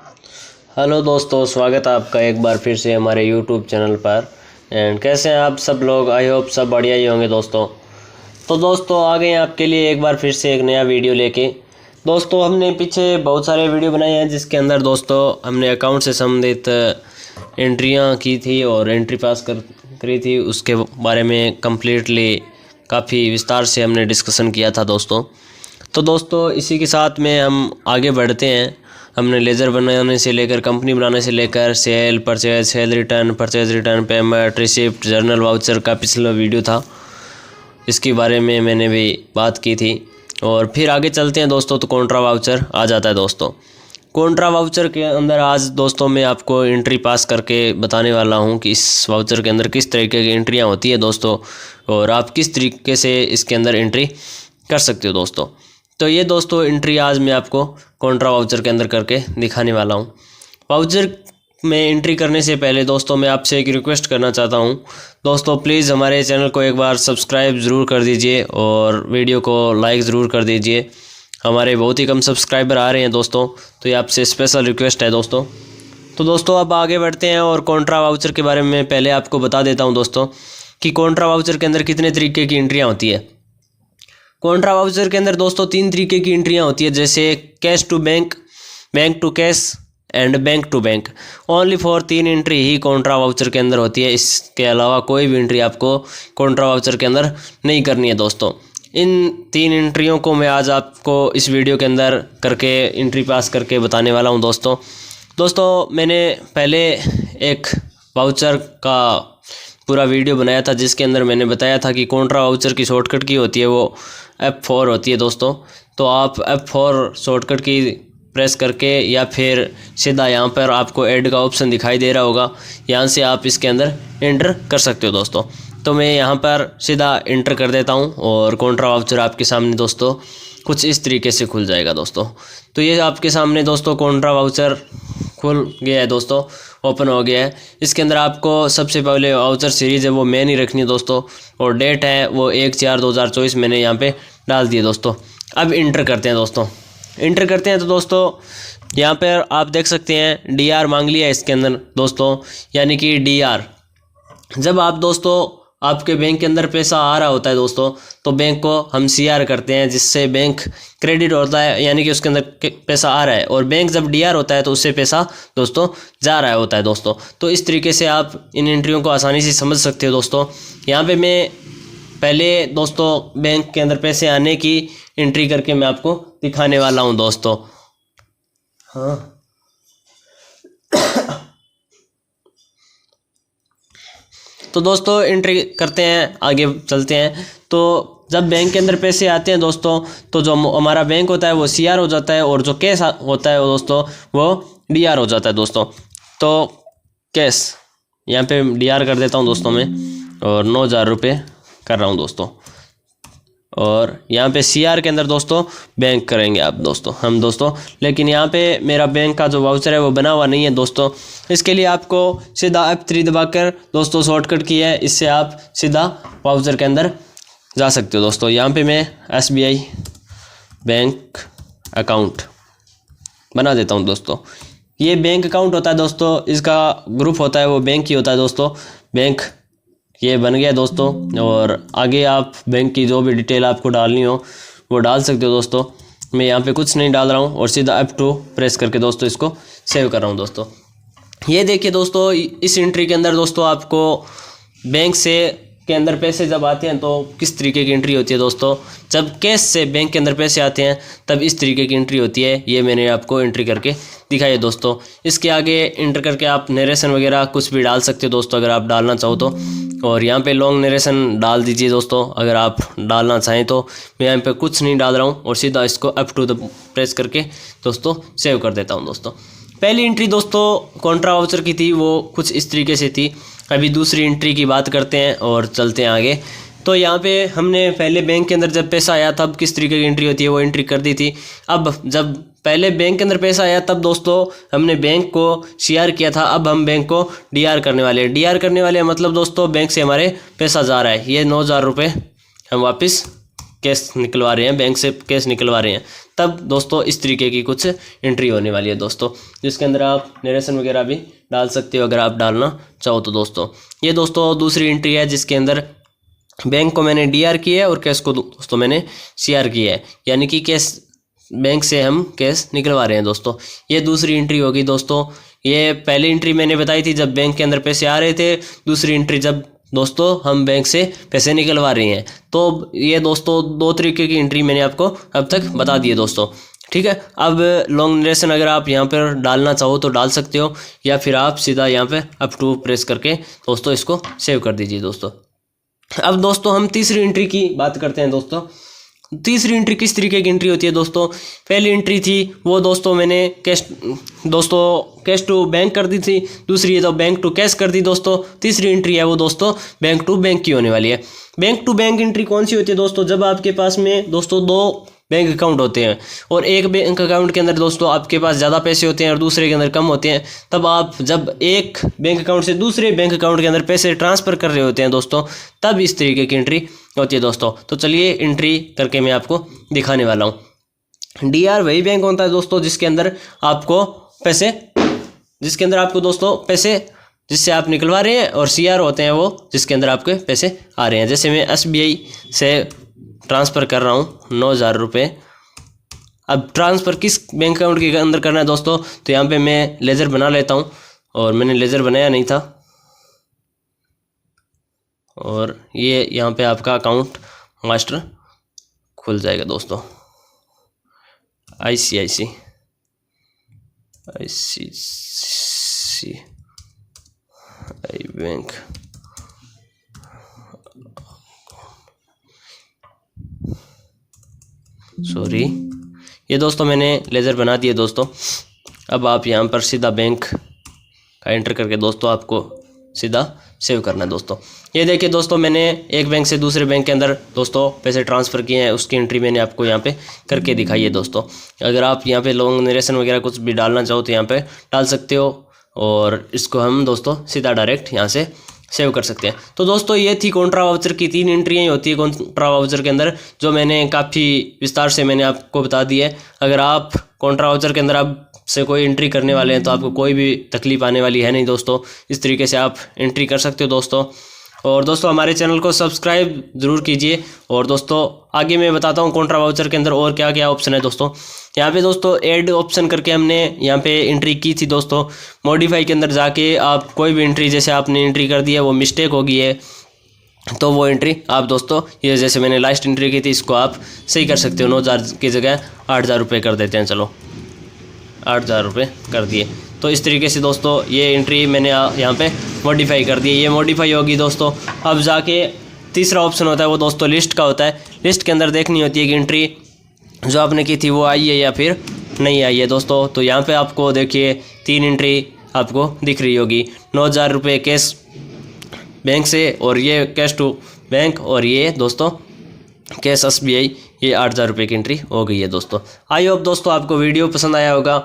Hello दोस्तों, स्वागत है आपका एक बार फिर से हमारे यूट्यूब चैनल पर। एंड कैसे हैं आप सब लोग? आई होप सब बढ़िया ही होंगे दोस्तों। तो दोस्तों आ गए हैं आपके लिए एक बार फिर से एक नया वीडियो लेके। दोस्तों हमने पीछे बहुत सारे वीडियो बनाए हैं जिसके अंदर दोस्तों हमने अकाउंट से संबंधित एंट्रियां की थी और एंट्री पास करी थी। उसके बारे में कम्प्लीटली काफ़ी विस्तार से हमने डिस्कशन किया था दोस्तों। तो दोस्तों इसी के साथ में हम आगे बढ़ते हैं। हमने लेज़र बनाने से लेकर कंपनी बनाने से लेकर cell purchase, cell return, purchase return, payment, receipt, journal voucher का पिछला वीडियो था, इसके बारे में मैंने भी बात की थी। और फिर आगे चलते हैं दोस्तों, तो कॉन्ट्रा वाउचर आ जाता है दोस्तों। कॉन्ट्रा वाउचर के अंदर आज दोस्तों मैं आपको एंट्री पास करके बताने वाला हूं कि इस वाउचर के अंदर किस तरीके की एंट्रियां होती है दोस्तों, और आप किस तरीके से इसके अंदर एंट्री कर सकते हो दोस्तों। तो ये दोस्तों एंट्री आज मैं आपको कॉन्ट्रा वाउचर के अंदर करके दिखाने वाला हूँ। वाउचर में एंट्री करने से पहले दोस्तों मैं आपसे एक रिक्वेस्ट करना चाहता हूँ दोस्तों, प्लीज़ हमारे चैनल को एक बार सब्सक्राइब ज़रूर कर दीजिए और वीडियो को लाइक ज़रूर कर दीजिए। हमारे बहुत ही कम सब्सक्राइबर आ रहे हैं दोस्तों, तो ये आपसे स्पेशल रिक्वेस्ट है दोस्तों। तो दोस्तों अब आगे बढ़ते हैं और कॉन्ट्रा वाउचर के बारे में पहले आपको बता देता हूँ दोस्तों कि कॉन्ट्रा वाउचर के अंदर कितने तरीके की एंट्रियाँ होती है। कॉन्ट्रा वाउचर के अंदर दोस्तों 3 तरीके की एंट्रियां होती है, जैसे cash to bank, bank to cash and bank to bank. Only for 3 entry ही कॉन्ट्रा वाउचर के अंदर होती है। इसके अलावा कोई भी एंट्री आपको कॉन्ट्रा वाउचर के अंदर नहीं करनी है दोस्तों। इन 3 एंट्रियों को मैं आज आपको इस वीडियो के अंदर करके एंट्री पास करके बताने वाला हूं दोस्तों। मैंने पहले एक वाउचर का पूरा वीडियो बनाया था जिसके अंदर मैंने बताया था कि कॉन्ट्रा वाउचर की शॉर्टकट की होती है वो F4 होती है दोस्तों। तो आप F4 शॉर्टकट की प्रेस करके या फिर सीधा यहाँ पर आपको ऐड का ऑप्शन दिखाई दे रहा होगा, यहाँ से आप इसके अंदर एंटर कर सकते हो दोस्तों। तो मैं यहाँ पर सीधा एंटर कर देता हूँ और कॉन्ट्रा वाउचर आपके सामने दोस्तों कुछ इस तरीके से खुल जाएगा दोस्तों। तो ये आपके सामने दोस्तों कॉन्ट्रा वाउचर खुल गया है दोस्तों, ओपन हो गया है। इसके अंदर आपको सबसे पहले वाउचर सीरीज़ है वो मेन ही रखनी है दोस्तों, और डेट है वो 1/4/2024 मैंने यहाँ पे डाल दिए दोस्तों। अब इंटर करते हैं दोस्तों। इंटर करते हैं तो दोस्तों यहाँ पर आप देख सकते हैं DR मांग लिया है इसके अंदर दोस्तों, यानी कि DR। जब आप दोस्तों आपके बैंक के अंदर पैसा आ रहा होता है दोस्तों, तो बैंक को हम CR करते हैं, जिससे बैंक क्रेडिट होता है, यानी कि उसके अंदर पैसा आ रहा है। और बैंक जब DR होता है तो उससे पैसा दोस्तों जा रहा होता है दोस्तों। तो इस तरीके से आप इन एंट्रियों को आसानी से समझ सकते हो दोस्तों। यहाँ पे मैं पहले दोस्तों बैंक के अंदर पैसे आने की एंट्री करके मैं आपको दिखाने वाला हूँ दोस्तों। हाँ तो दोस्तों एंट्री करते हैं, आगे चलते हैं। तो जब बैंक के अंदर पैसे आते हैं दोस्तों, तो जो हमारा बैंक होता है वो CR हो जाता है, और जो कैश होता है वो दोस्तों वो DR हो जाता है दोस्तों। तो कैश यहाँ पे DR कर देता हूँ दोस्तों मैं, और 9,000 रुपये कर रहा हूँ दोस्तों। और यहाँ पे CR के अंदर दोस्तों बैंक करेंगे आप दोस्तों हम दोस्तों, लेकिन यहाँ पे मेरा बैंक का जो वाउचर है वो बना हुआ नहीं है दोस्तों। इसके लिए आपको सीधा F3 दबाकर दोस्तों शॉर्टकट की है, इससे आप सीधा वाउचर के अंदर जा सकते हो दोस्तों। यहाँ पे मैं SBI बैंक अकाउंट बना देता हूँ दोस्तों। ये बैंक अकाउंट होता है दोस्तों, इसका ग्रुप होता है वो बैंक ही होता है दोस्तों। बैंक ये बन गया दोस्तों, और आगे आप बैंक की जो भी डिटेल आपको डालनी हो वो डाल सकते हो दोस्तों। मैं यहाँ पे कुछ नहीं डाल रहा हूँ, और सीधा F2 प्रेस करके दोस्तों इसको सेव कर रहा हूँ दोस्तों। ये देखिए दोस्तों, इस एंट्री के अंदर दोस्तों आपको बैंक से के अंदर पैसे जब आते हैं तो किस तरीके की एंट्री होती है दोस्तों। जब कैश से बैंक के अंदर पैसे आते हैं तब इस तरीके की एंट्री होती है। ये मैंने आपको एंट्री करके दिखाई है दोस्तों। इसके आगे एंटर करके आप नरेशन वगैरह कुछ भी डाल सकते हो दोस्तों, अगर आप डालना चाहो तो। और यहाँ पे लॉन्ग नरेशन डाल दीजिए दोस्तों अगर आप डालना चाहें तो। मैं यहाँ पे कुछ नहीं डाल रहा हूँ, और सीधा इसको F2 प्रेस करके दोस्तों सेव कर देता हूँ दोस्तों। पहली एंट्री दोस्तों कॉन्ट्रा वाउचर की थी, वो कुछ इस तरीके से थी। अभी दूसरी एंट्री की बात करते हैं और चलते हैं आगे। तो यहाँ पे हमने पहले बैंक के अंदर जब पैसा आया तब किस तरीके की एंट्री होती है वो एंट्री कर दी थी। अब जब पहले बैंक के अंदर पैसा आया तब दोस्तों हमने बैंक को CR किया था, अब हम बैंक को DR करने वाले हैं। DR करने वाले हैं मतलब दोस्तों बैंक से हमारे पैसा जा रहा है। ये 9,000 रुपये हम वापस कैश निकलवा रहे हैं, बैंक से कैश निकलवा रहे हैं। तब दोस्तों इस तरीके की कुछ एंट्री होने वाली है दोस्तों, जिसके अंदर आप नरेशन वगैरह भी डाल सकते हो अगर आप डालना चाहो तो दोस्तों। ये दोस्तों दूसरी एंट्री है जिसके अंदर बैंक को मैंने DR किया है और कैश को दोस्तों मैंने CR किया है, यानी कि कैश बैंक से हम कैश निकलवा रहे हैं दोस्तों। ये दूसरी एंट्री होगी दोस्तों। ये पहली एंट्री मैंने बताई थी जब बैंक के अंदर पैसे आ रहे थे, दूसरी एंट्री जब दोस्तों हम बैंक से पैसे निकलवा रहे हैं। तो ये दोस्तों 2 तरीके की एंट्री मैंने आपको अब तक बता दी है दोस्तों, ठीक है। अब लॉन्ग नरेशन अगर आप यहाँ पर डालना चाहो तो डाल सकते हो, या फिर आप सीधा यहाँ पे अप टू प्रेस करके दोस्तों इसको सेव कर दीजिए दोस्तों। अब दोस्तों हम तीसरी एंट्री की बात करते हैं दोस्तों। तीसरी एंट्री किस तरीके की एंट्री होती है दोस्तों। पहली एंट्री थी वो दोस्तों मैंने कैश टू बैंक कर दी थी, दूसरी है तो बैंक टू कैश कर दी दोस्तों, तीसरी एंट्री है वो दोस्तों बैंक टू बैंक की होने वाली है। बैंक टू बैंक एंट्री कौन सी होती है दोस्तों, जब आपके पास में दोस्तों 2 बैंक अकाउंट होते हैं और एक बैंक अकाउंट के अंदर दोस्तों आपके पास ज़्यादा पैसे होते हैं और दूसरे के अंदर कम होते हैं, तब आप जब एक बैंक अकाउंट से दूसरे बैंक अकाउंट के अंदर पैसे ट्रांसफ़र कर रहे होते हैं दोस्तों, तब इस तरीके की एंट्री होती है दोस्तों। तो चलिए एंट्री करके मैं आपको दिखाने वाला हूँ। DR वही बैंक होता है दोस्तों जिसके अंदर आपको दोस्तों पैसे जिससे आप निकलवा रहे हैं, और CR होते हैं वो जिसके अंदर आपके पैसे आ रहे हैं। जैसे मैं SBI से ट्रांसफ़र कर रहा हूँ 9,000 रुपये। अब ट्रांसफ़र किस बैंक अकाउंट के अंदर करना है दोस्तों, तो यहाँ पे मैं लेज़र बना लेता हूँ, और मैंने लेज़र बनाया नहीं था, और ये यहाँ पे आपका अकाउंट मास्टर खुल जाएगा दोस्तों। ICICI बैंक, सॉरी, ये दोस्तों मैंने लेज़र बना दिए दोस्तों। अब आप यहाँ पर सीधा बैंक का एंटर करके दोस्तों आपको सीधा सेव करना है दोस्तों। ये देखिए दोस्तों मैंने एक बैंक से दूसरे बैंक के अंदर दोस्तों पैसे ट्रांसफ़र किए हैं, उसकी एंट्री मैंने आपको यहाँ पे करके दिखाई है दोस्तों। अगर आप यहाँ पे लॉन्ग नरेशन वगैरह कुछ भी डालना चाहो तो यहाँ पे डाल सकते हो, और इसको हम दोस्तों सीधा डायरेक्ट यहाँ से सेव कर सकते हैं। तो दोस्तों ये थी कॉन्ट्रा वाउचर की 3 एंट्रियाँ होती है कॉन्ट्रा वाउचर के अंदर, जो मैंने काफ़ी विस्तार से मैंने आपको बता दी है। अगर आप कॉन्ट्रा वाउचर के अंदर आप से कोई एंट्री करने वाले हैं तो आपको कोई भी तकलीफ आने वाली है नहीं दोस्तों। इस तरीके से आप एंट्री कर सकते हो दोस्तों। और दोस्तों हमारे चैनल को सब्सक्राइब ज़रूर कीजिए। और दोस्तों आगे मैं बताता हूँ कॉन्ट्रा वाउचर के अंदर और क्या क्या ऑप्शन है दोस्तों। यहाँ पे दोस्तों ऐड ऑप्शन करके हमने यहाँ पे एंट्री की थी दोस्तों। मॉडिफाई के अंदर जाके आप कोई भी एंट्री जैसे आपने एंट्री कर दी है वो मिस्टेक हो गई है, तो वो एंट्री आप दोस्तों ये जैसे मैंने लास्ट एंट्री की थी इसको आप सही कर सकते हो। 9,000 की जगह 8,000 रुपये कर देते हैं, चलो 8,000 रुपये कर दिए। तो इस तरीके से दोस्तों ये एंट्री मैंने यहाँ पे मॉडिफाई कर दी है, ये मॉडिफाई होगी दोस्तों। अब जाके तीसरा ऑप्शन होता है वो दोस्तों लिस्ट का होता है। लिस्ट के अंदर देखनी होती है कि एंट्री जो आपने की थी वो आई है या फिर नहीं आई है दोस्तों। तो यहाँ पे आपको देखिए 3 एंट्री आपको दिख रही होगी, 9,000 रुपये कैश बैंक से, और ये कैश टू बैंक, और ये दोस्तों कैश SBI, ये 8,000 रुपये की एंट्री हो गई है दोस्तों। आई होप दोस्तों आपको वीडियो पसंद आया होगा।